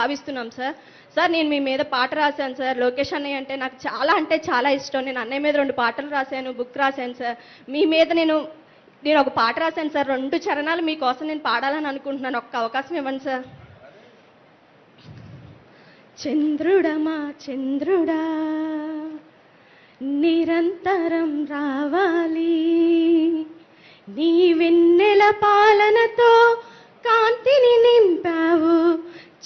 భావిస్తున్నాం sir. Sir నేను మీ మీద పాట రాశాను సార్. లోకేష్ అన్నయ్య అంటే చాలా ఇష్టం. నేను అన్నయ్య మీద 2 పాటలు రాశాను, బుక్ రాశాను సార్. మీ మీద నేను ఒక పాట రాశాను సార్. 2 చరణాలు మీకోసం నేను పాడాలని అనుకుంటున్నాను. ఒక్క అవకాశం ఇవ్వండి సార్. చంద్రుడమా చంద్రుడా నిరంతరం రావాలి, నీ వెన్నెల పాలనతో కాంతిని నింపావు.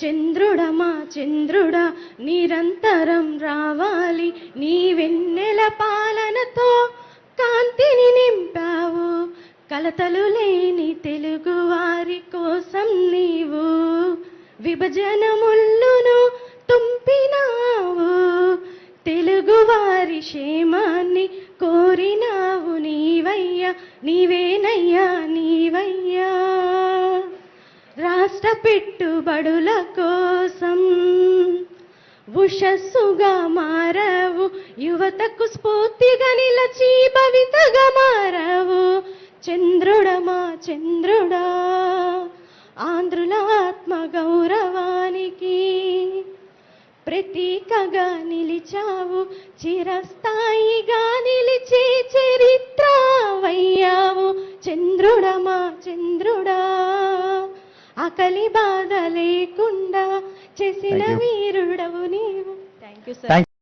చంద్రుడమా చంద్రుడా నిరంతరం రావాలి, నీ వెన్నెల పాలనతో కాంతిని నింపావు. కలతలు లేని తెలుగు వారి కోసం నీవు విభజన ముళ్ళును తుంపినావు. తెలుగు వారి క్షేమాన్ని కోరినావు నీవయ్యా, నీవేనయ్యా నీవయ్యా. రాష్ట్ర పెట్టుబడుల కోసం ఉషస్సుగా మారావు, యువతకు స్ఫూర్తిగా నిలచి భవితగా మారావు. చంద్రుడమా చంద్రుడా ఆంధ్రుల ఆత్మ గౌరవానికి ప్రతీకగా నిలిచావు, చిరస్థాయిగా నిలిచే చరిత్ర వయ్యావు. చంద్రుడమా చంద్రుడా ఆకలి బాధ లేకుండా చేసిన వీరుడవు నీవు. Thank you sir.